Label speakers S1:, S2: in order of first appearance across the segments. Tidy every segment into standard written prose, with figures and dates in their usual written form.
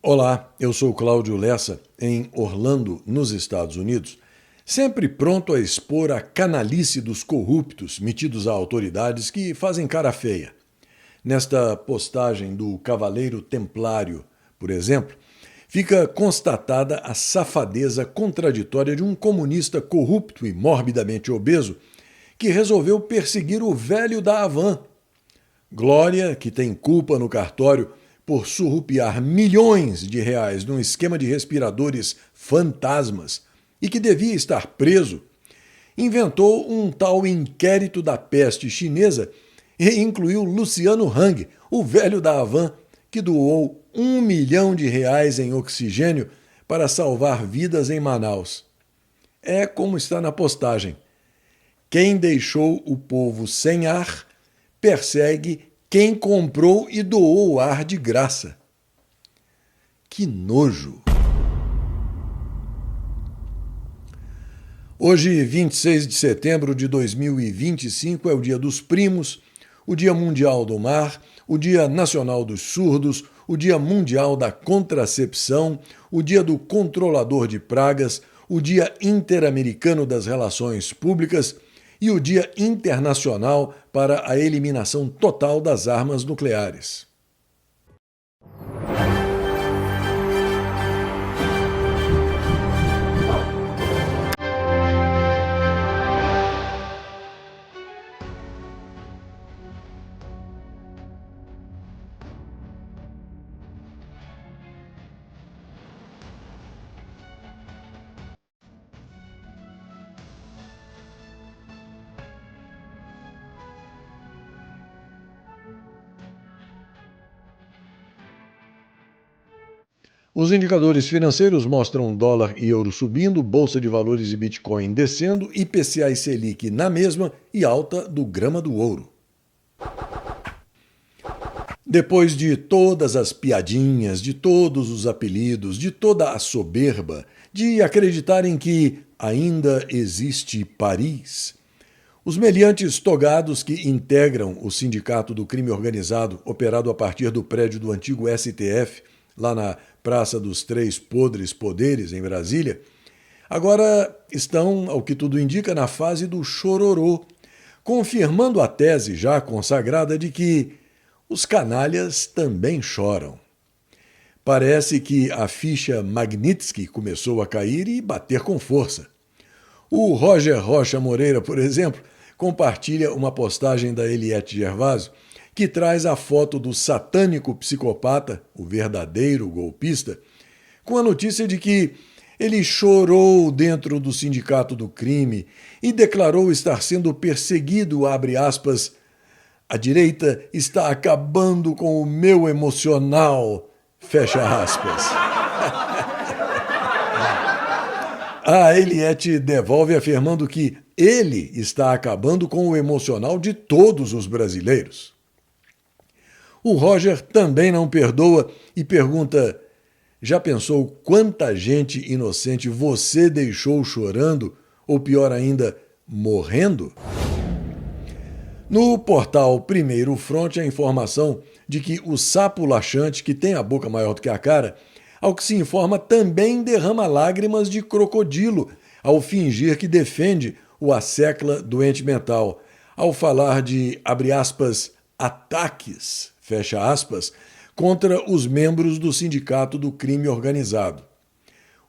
S1: Olá, eu sou Cláudio Lessa, em Orlando, nos Estados Unidos, sempre pronto a expor a canalice dos corruptos metidos a autoridades que fazem cara feia. Nesta postagem do Cavaleiro Templário, por exemplo, fica constatada a safadeza contraditória de um comunista corrupto e morbidamente obeso que resolveu perseguir o velho da Havan. Glória, que tem culpa no cartório por surrupiar milhões de reais num esquema de respiradores fantasmas e que devia estar preso, inventou um tal inquérito da peste chinesa e incluiu Luciano Hang, o velho da Havan, que doou R$ 1 milhão em oxigênio para salvar vidas em Manaus. É como está na postagem. Quem deixou o povo sem ar persegue quem comprou e doou o ar de graça. Que nojo! Hoje, 26 de setembro de 2025, é o Dia dos Primos, o Dia Mundial do Mar, o Dia Nacional dos Surdos, o Dia Mundial da Contracepção, o Dia do Controlador de Pragas, o Dia Interamericano das Relações Públicas e o Dia Internacional para a Eliminação Total das Armas Nucleares. Os indicadores financeiros mostram dólar e euro subindo, bolsa de valores e Bitcoin descendo, IPCA e Selic na mesma e alta do grama do ouro. Depois de todas as piadinhas, de todos os apelidos, de toda a soberba, de acreditarem que ainda existe Paris, os meliantes togados que integram o Sindicato do Crime Organizado, operado a partir do prédio do antigo STF, lá na Praça dos Três Podres Poderes, em Brasília, agora estão, ao que tudo indica, na fase do chororô, confirmando a tese já consagrada de que os canalhas também choram. Parece que a ficha Magnitsky começou a cair e bater com força. O Roger Rocha Moreira, por exemplo, compartilha uma postagem da Eliette Gervásio que traz a foto do satânico psicopata, o verdadeiro golpista, com a notícia de que ele chorou dentro do Sindicato do Crime e declarou estar sendo perseguido, abre aspas, a direita está acabando com o meu emocional, fecha aspas. A Eliette devolve afirmando que ele está acabando com o emocional de todos os brasileiros. O Roger também não perdoa e pergunta: já pensou quanta gente inocente você deixou chorando, ou pior ainda, morrendo? No portal Primeiro Front, a informação de que o sapo laxante, que tem a boca maior do que a cara, ao que se informa, também derrama lágrimas de crocodilo ao fingir que defende o Assecla doente mental, ao falar de, abre aspas, ataques, fecha aspas, contra os membros do Sindicato do Crime Organizado.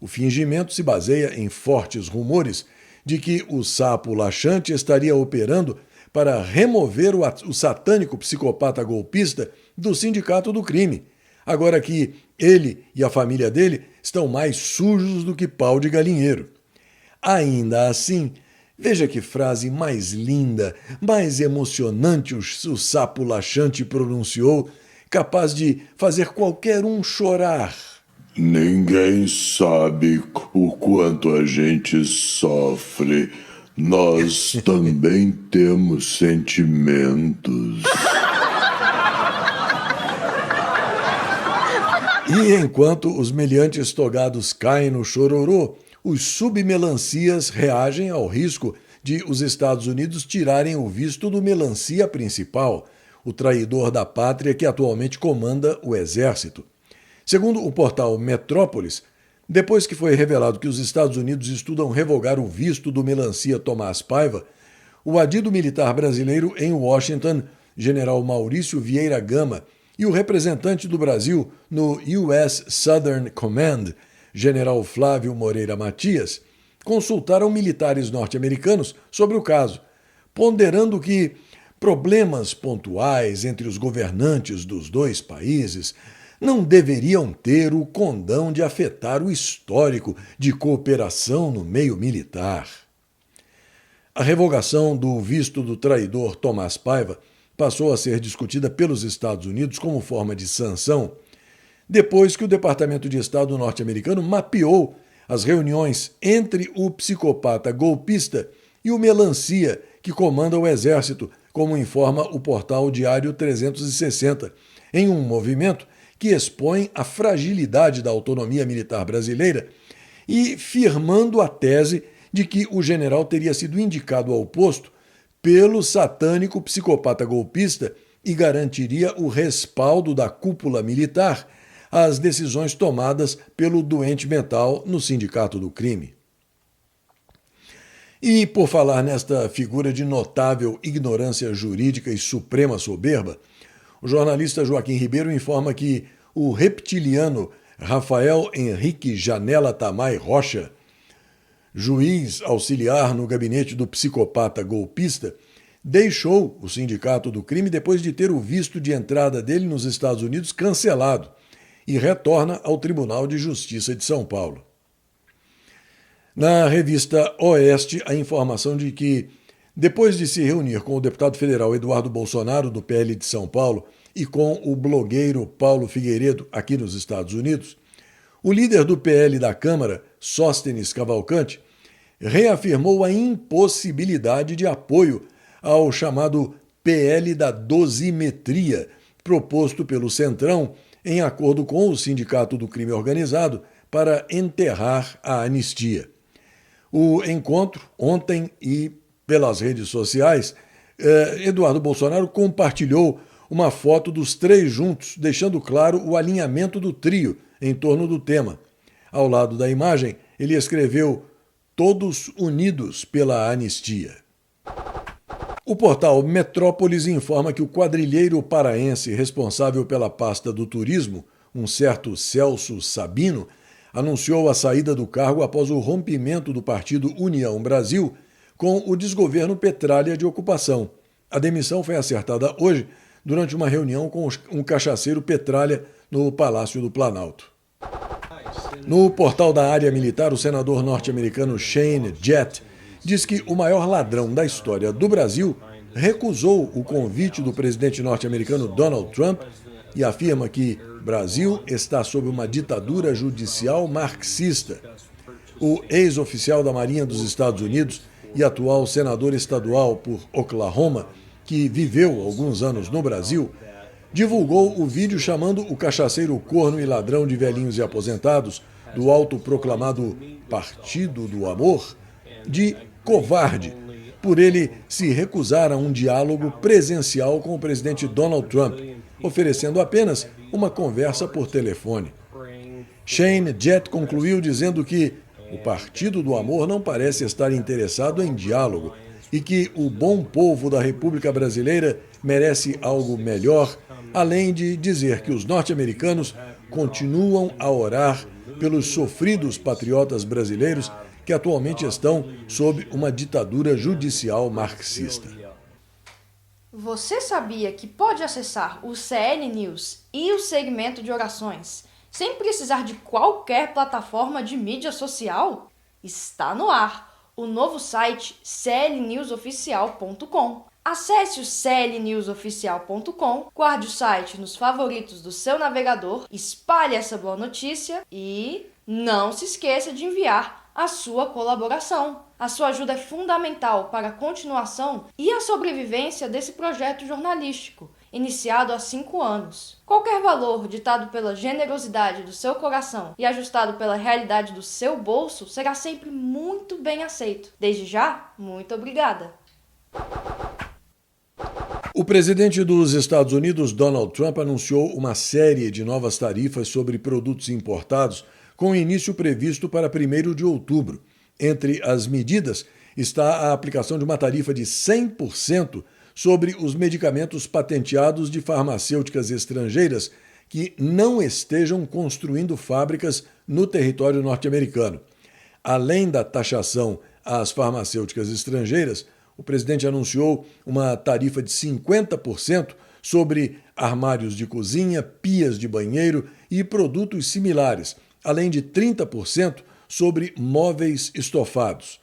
S1: O fingimento se baseia em fortes rumores de que o sapo laxante estaria operando para remover o satânico psicopata golpista do Sindicato do Crime, agora que ele e a família dele estão mais sujos do que pau de galinheiro. Ainda assim, veja que frase mais linda, mais emocionante o sapo laxante pronunciou, capaz de fazer qualquer um chorar.
S2: Ninguém sabe o quanto a gente sofre. Nós também temos sentimentos.
S1: E enquanto os meliantes togados caem no chororô, os submelancias reagem ao risco de os Estados Unidos tirarem o visto do melancia principal, o traidor da pátria que atualmente comanda o exército. Segundo o portal Metrópolis, depois que foi revelado que os Estados Unidos estudam revogar o visto do melancia Tomás Paiva, o adido militar brasileiro em Washington, general Maurício Vieira Gama, e o representante do Brasil no US Southern Command, general Flávio Moreira Matias, consultaram militares norte-americanos sobre o caso, ponderando que problemas pontuais entre os governantes dos dois países não deveriam ter o condão de afetar o histórico de cooperação no meio militar. A revogação do visto do traidor Tomás Paiva passou a ser discutida pelos Estados Unidos como forma de sanção, depois que o Departamento de Estado norte-americano mapeou as reuniões entre o psicopata golpista e o melancia que comanda o Exército, como informa o portal Diário 360, em um movimento que expõe a fragilidade da autonomia militar brasileira e firmando a tese de que o general teria sido indicado ao posto pelo satânico psicopata golpista e garantiria o respaldo da cúpula militar às decisões tomadas pelo doente mental no Sindicato do Crime. E, por falar nesta figura de notável ignorância jurídica e suprema soberba, o jornalista Joaquim Ribeiro informa que o reptiliano Rafael Henrique Janela Tamay Rocha, juiz auxiliar no gabinete do psicopata golpista, deixou o Sindicato do Crime depois de ter o visto de entrada dele nos Estados Unidos cancelado e retorna ao Tribunal de Justiça de São Paulo. Na revista Oeste, a informação de que, depois de se reunir com o deputado federal Eduardo Bolsonaro, do PL de São Paulo, e com o blogueiro Paulo Figueiredo, aqui nos Estados Unidos, o líder do PL da Câmara, Sóstenes Cavalcante, reafirmou a impossibilidade de apoio ao chamado PL da dosimetria, proposto pelo Centrão, em acordo com o Sindicato do Crime Organizado, para enterrar a anistia. O encontro, ontem e pelas redes sociais, Eduardo Bolsonaro compartilhou uma foto dos três juntos, deixando claro o alinhamento do trio em torno do tema. Ao lado da imagem, ele escreveu "Todos unidos pela anistia". O portal Metrópolis informa que o quadrilheiro paraense responsável pela pasta do turismo, um certo Celso Sabino, anunciou a saída do cargo após o rompimento do partido União Brasil com o desgoverno Petralha de ocupação. A demissão foi acertada hoje durante uma reunião com um cachaceiro Petralha no Palácio do Planalto. No portal da área militar, o senador norte-americano Shane Jett diz que o maior ladrão da história do Brasil recusou o convite do presidente norte-americano Donald Trump e afirma que o Brasil está sob uma ditadura judicial marxista. O ex-oficial da Marinha dos Estados Unidos e atual senador estadual por Oklahoma, que viveu alguns anos no Brasil, divulgou o vídeo chamando o cachaceiro corno e ladrão de velhinhos e aposentados do autoproclamado Partido do Amor de covarde, por ele se recusar a um diálogo presencial com o presidente Donald Trump, oferecendo apenas uma conversa por telefone. Shane Jett concluiu dizendo que o Partido do Amor não parece estar interessado em diálogo e que o bom povo da República Brasileira merece algo melhor, além de dizer que os norte-americanos continuam a orar pelos sofridos patriotas brasileiros que atualmente estão sob uma ditadura judicial marxista.
S3: Você sabia que pode acessar o CL News e o segmento de orações sem precisar de qualquer plataforma de mídia social? Está no ar o novo site clnewsoficial.com. Acesse o clnewsoficial.com, guarde o site nos favoritos do seu navegador, espalhe essa boa notícia e não se esqueça de enviar a sua colaboração. A sua ajuda é fundamental para a continuação e a sobrevivência desse projeto jornalístico, iniciado há 5 anos. Qualquer valor ditado pela generosidade do seu coração e ajustado pela realidade do seu bolso será sempre muito bem aceito. Desde já, muito obrigada!
S1: O presidente dos Estados Unidos, Donald Trump, anunciou uma série de novas tarifas sobre produtos importados, com início previsto para 1º de outubro. Entre as medidas está a aplicação de uma tarifa de 100% sobre os medicamentos patenteados de farmacêuticas estrangeiras que não estejam construindo fábricas no território norte-americano. Além da taxação às farmacêuticas estrangeiras, o presidente anunciou uma tarifa de 50% sobre armários de cozinha, pias de banheiro e produtos similares, além de 30% sobre móveis estofados.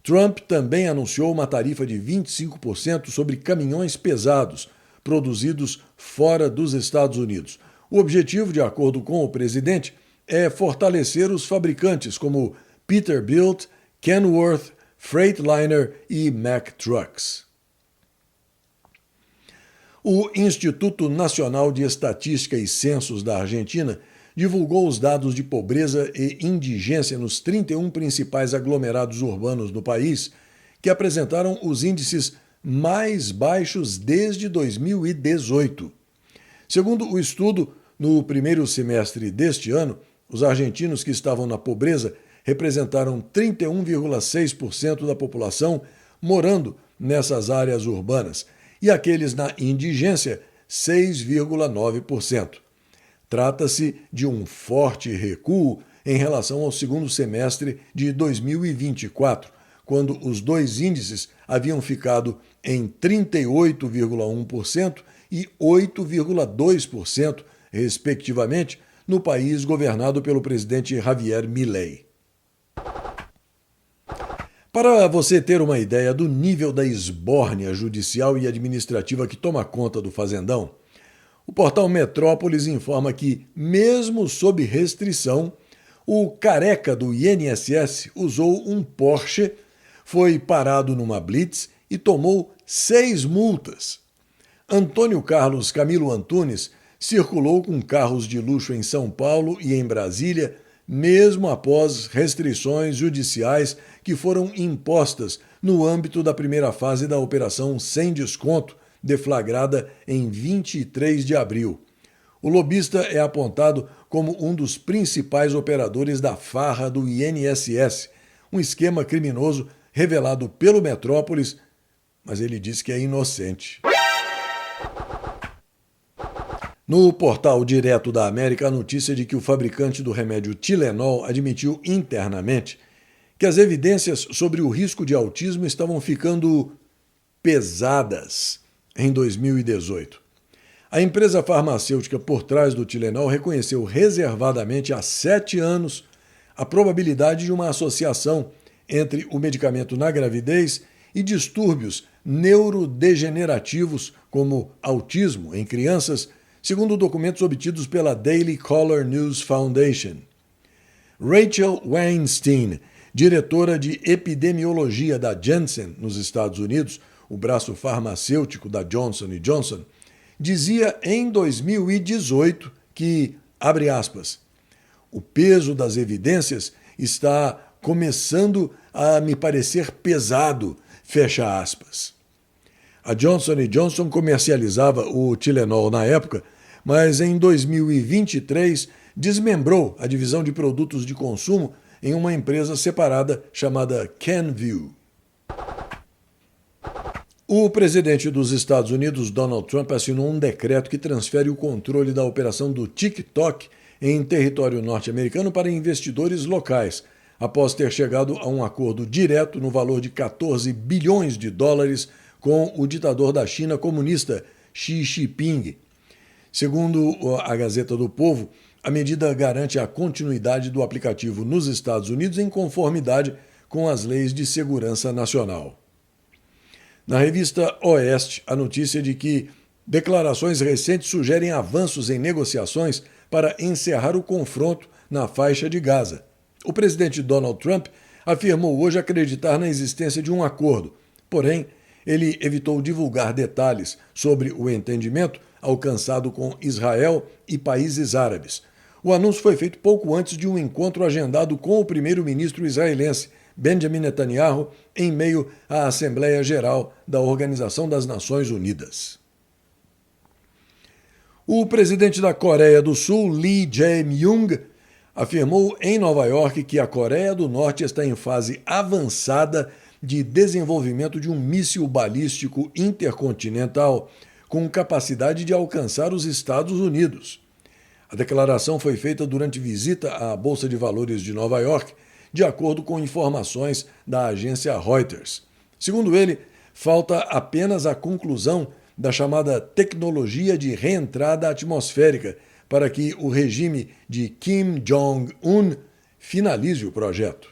S1: Trump também anunciou uma tarifa de 25% sobre caminhões pesados, produzidos fora dos Estados Unidos. O objetivo, de acordo com o presidente, é fortalecer os fabricantes como Peterbilt, Kenworth, Freightliner e Mack Trucks. O Instituto Nacional de Estatística e Censos da Argentina divulgou os dados de pobreza e indigência nos 31 principais aglomerados urbanos do país, que apresentaram os índices mais baixos desde 2018. Segundo o estudo, no primeiro semestre deste ano, os argentinos que estavam na pobreza representaram 31,6% da população morando nessas áreas urbanas e aqueles na indigência, 6,9%. Trata-se de um forte recuo em relação ao segundo semestre de 2024, quando os dois índices haviam ficado em 38,1% e 8,2%, respectivamente, no país governado pelo presidente Javier Milei. Para você ter uma ideia do nível da esbórnia judicial e administrativa que toma conta do Fazendão, o portal Metrópolis informa que, mesmo sob restrição, o careca do INSS usou um Porsche, foi parado numa blitz e tomou 6 multas. Antônio Carlos Camilo Antunes circulou com carros de luxo em São Paulo e em Brasília, mesmo após restrições judiciais que foram impostas no âmbito da primeira fase da Operação Sem Desconto, deflagrada em 23 de abril. O lobista é apontado como um dos principais operadores da farra do INSS, um esquema criminoso revelado pelo Metrópolis, mas ele diz que é inocente. No portal Direto da América, a notícia de que o fabricante do remédio Tilenol admitiu internamente que as evidências sobre o risco de autismo estavam ficando pesadas em 2018. A empresa farmacêutica por trás do Tilenol reconheceu reservadamente há 7 anos a probabilidade de uma associação entre o medicamento na gravidez e distúrbios neurodegenerativos como autismo em crianças, segundo documentos obtidos pela Daily Caller News Foundation. Rachel Weinstein, diretora de epidemiologia da Janssen nos Estados Unidos, o braço farmacêutico da Johnson & Johnson, dizia em 2018 que, abre aspas, o peso das evidências está começando a me parecer pesado, fecha aspas. A Johnson & Johnson comercializava o Tilenol na época, mas em 2023 desmembrou a divisão de produtos de consumo em uma empresa separada chamada Kenvue. O presidente dos Estados Unidos, Donald Trump, assinou um decreto que transfere o controle da operação do TikTok em território norte-americano para investidores locais, após ter chegado a um acordo direto no valor de 14 bilhões de dólares com o ditador da China comunista, Xi Jinping. Segundo a Gazeta do Povo, a medida garante a continuidade do aplicativo nos Estados Unidos em conformidade com as leis de segurança nacional. Na revista Oeste, a notícia de que declarações recentes sugerem avanços em negociações para encerrar o confronto na faixa de Gaza. O presidente Donald Trump afirmou hoje acreditar na existência de um acordo, porém, ele evitou divulgar detalhes sobre o entendimento alcançado com Israel e países árabes. O anúncio foi feito pouco antes de um encontro agendado com o primeiro-ministro israelense, Benjamin Netanyahu, em meio à Assembleia Geral da Organização das Nações Unidas. O presidente da Coreia do Sul, Lee Jae-myung, afirmou em Nova York que a Coreia do Norte está em fase avançada de desenvolvimento de um míssil balístico intercontinental com capacidade de alcançar os Estados Unidos. A declaração foi feita durante visita à Bolsa de Valores de Nova York, de acordo com informações da agência Reuters. Segundo ele, falta apenas a conclusão da chamada tecnologia de reentrada atmosférica para que o regime de Kim Jong-un finalize o projeto.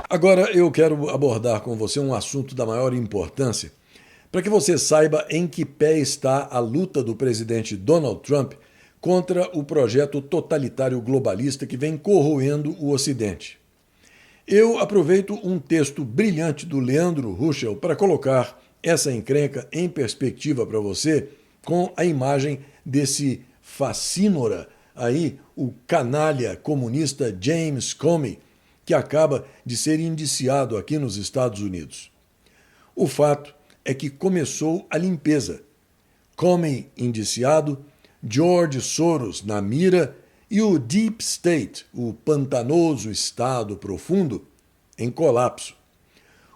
S1: Agora eu quero abordar com você um assunto da maior importância, para que você saiba em que pé está a luta do presidente Donald Trump contra o projeto totalitário globalista que vem corroendo o Ocidente. Eu aproveito um texto brilhante do Leandro Huschel para colocar essa encrenca em perspectiva para você com a imagem desse facínora aí, o canalha comunista James Comey, que acaba de ser indiciado aqui nos Estados Unidos. O fato é que começou a limpeza. Comey indiciado, George Soros na mira e o Deep State, o pantanoso Estado profundo, em colapso.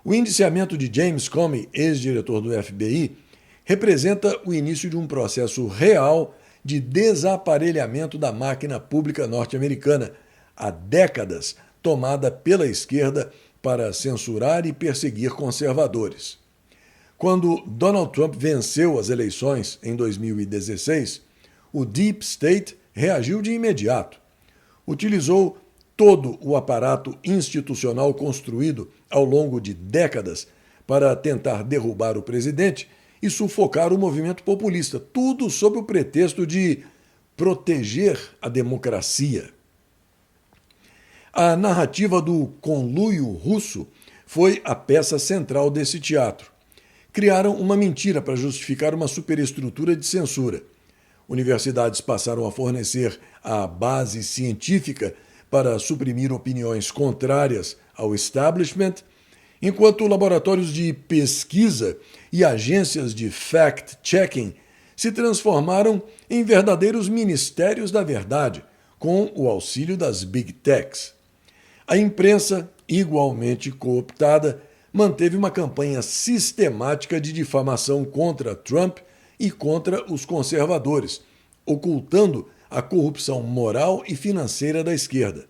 S1: O indiciamento de James Comey, ex-diretor do FBI, representa o início de um processo real de desaparelhamento da máquina pública norte-americana, há décadas tomada pela esquerda para censurar e perseguir conservadores. Quando Donald Trump venceu as eleições em 2016, o Deep State reagiu de imediato. Utilizou todo o aparato institucional construído ao longo de décadas para tentar derrubar o presidente e sufocar o movimento populista, tudo sob o pretexto de proteger a democracia. A narrativa do conluio russo foi a peça central desse teatro. Criaram uma mentira para justificar uma superestrutura de censura. Universidades passaram a fornecer a base científica para suprimir opiniões contrárias ao establishment, enquanto laboratórios de pesquisa e agências de fact-checking se transformaram em verdadeiros ministérios da verdade, com o auxílio das big techs. A imprensa, igualmente cooptada, manteve uma campanha sistemática de difamação contra Trump e contra os conservadores, ocultando a corrupção moral e financeira da esquerda.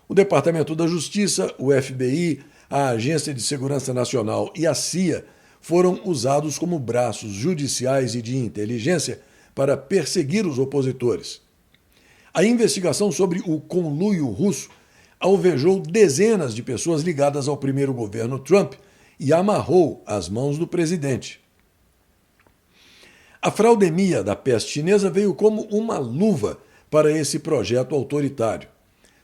S1: O Departamento da Justiça, o FBI, a Agência de Segurança Nacional e a CIA foram usados como braços judiciais e de inteligência para perseguir os opositores. A investigação sobre o conluio russo alvejou dezenas de pessoas ligadas ao primeiro governo Trump e amarrou as mãos do presidente. A fraudemia da peste chinesa veio como uma luva para esse projeto autoritário.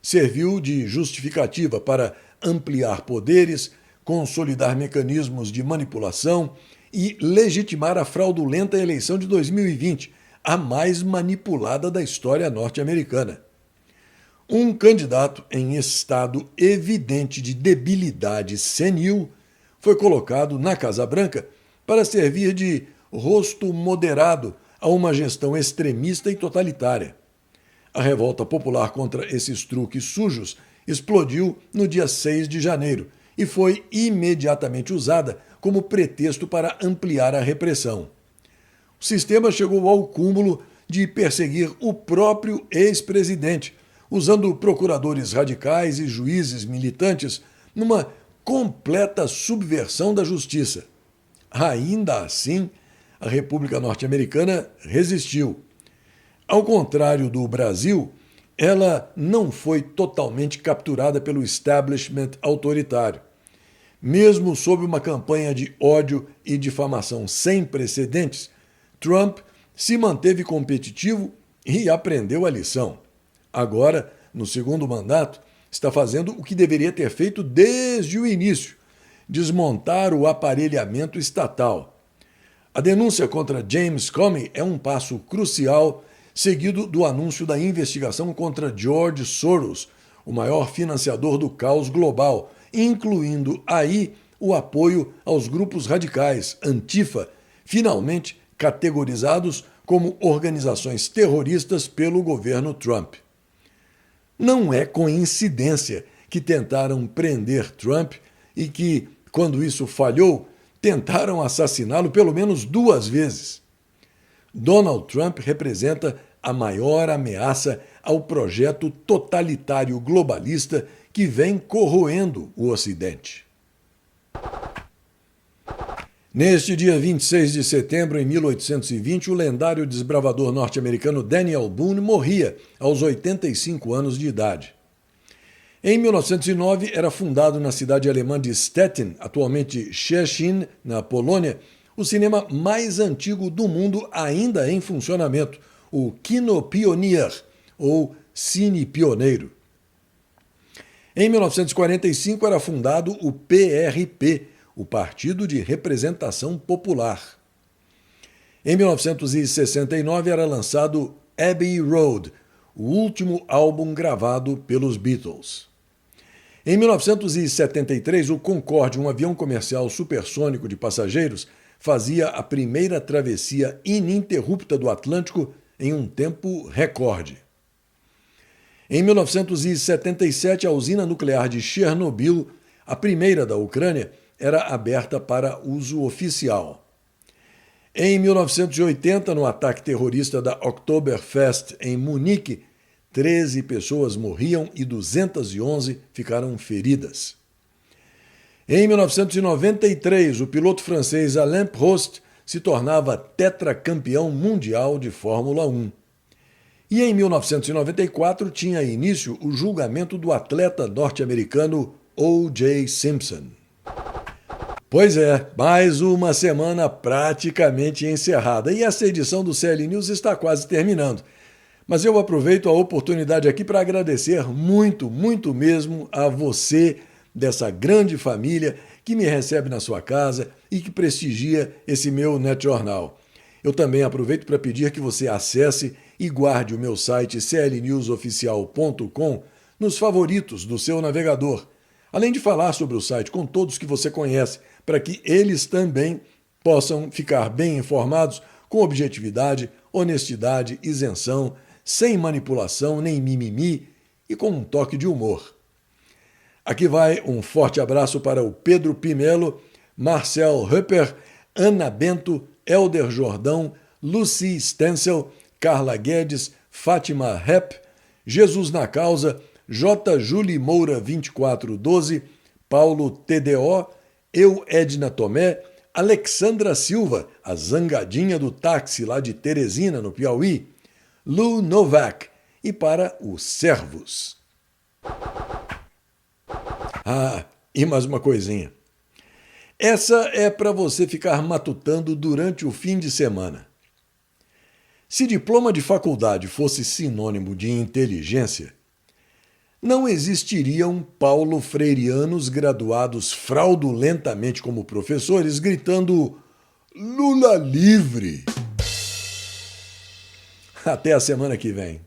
S1: Serviu de justificativa para ampliar poderes, consolidar mecanismos de manipulação e legitimar a fraudulenta eleição de 2020, a mais manipulada da história norte-americana. Um candidato em estado evidente de debilidade senil foi colocado na Casa Branca para servir de rosto moderado a uma gestão extremista e totalitária. A revolta popular contra esses truques sujos explodiu no dia 6 de janeiro e foi imediatamente usada como pretexto para ampliar a repressão. O sistema chegou ao cúmulo de perseguir o próprio ex-presidente, usando procuradores radicais e juízes militantes numa completa subversão da justiça. Ainda assim, a República Norte-Americana resistiu. Ao contrário do Brasil, ela não foi totalmente capturada pelo establishment autoritário. Mesmo sob uma campanha de ódio e difamação sem precedentes, Trump se manteve competitivo e aprendeu a lição. Agora, no segundo mandato, está fazendo o que deveria ter feito desde o início: desmontar o aparelhamento estatal. A denúncia contra James Comey é um passo crucial, seguido do anúncio da investigação contra George Soros, o maior financiador do caos global, incluindo aí o apoio aos grupos radicais, Antifa, finalmente categorizados como organizações terroristas pelo governo Trump. Não é coincidência que tentaram prender Trump e que, quando isso falhou, tentaram assassiná-lo pelo menos 2 vezes. Donald Trump representa a maior ameaça ao projeto totalitário globalista que vem corroendo o Ocidente. Neste dia 26 de setembro de 1820, o lendário desbravador norte-americano Daniel Boone morria aos 85 anos de idade. Em 1909, era fundado na cidade alemã de Stettin, atualmente Szczecin, na Polônia, o cinema mais antigo do mundo ainda em funcionamento, o Kino Pionier, ou Cine Pioneiro. Em 1945, era fundado o PRP, o Partido de Representação Popular. Em 1969, era lançado Abbey Road, o último álbum gravado pelos Beatles. Em 1973, o Concorde, um avião comercial supersônico de passageiros, fazia a primeira travessia ininterrupta do Atlântico em um tempo recorde. Em 1977, a usina nuclear de Chernobyl, a primeira da Ucrânia, era aberta para uso oficial. Em 1980, no ataque terrorista da Oktoberfest em Munique, 13 pessoas morriam e 211 ficaram feridas. Em 1993, o piloto francês Alain Prost se tornava tetracampeão mundial de Fórmula 1. E em 1994 tinha início o julgamento do atleta norte-americano O.J. Simpson. Pois é, mais uma semana praticamente encerrada e essa edição do CL News está quase terminando. Mas eu aproveito a oportunidade aqui para agradecer muito, muito mesmo a você dessa grande família que me recebe na sua casa e que prestigia esse meu NetJornal. Eu também aproveito para pedir que você acesse e guarde o meu site clnewsoficial.com nos favoritos do seu navegador, além de falar sobre o site com todos que você conhece, para que eles também possam ficar bem informados com objetividade, honestidade, isenção, sem manipulação nem mimimi e com um toque de humor. Aqui vai um forte abraço para o Pedro Pimelo, Marcel Rupper, Ana Bento, Helder Jordão, Lucy Stencel, Carla Guedes, Fátima Rep, Jesus na Causa, J. Júli Moura 2412, Paulo TDO, Eu Edna Tomé, Alexandra Silva, a zangadinha do táxi lá de Teresina, no Piauí, Lu Novak e para os servos. Ah, e mais uma coisinha. Essa é para você ficar matutando durante o fim de semana. Se diploma de faculdade fosse sinônimo de inteligência, não existiriam paulo freireanos graduados fraudulentamente como professores gritando Lula livre. Até a semana que vem.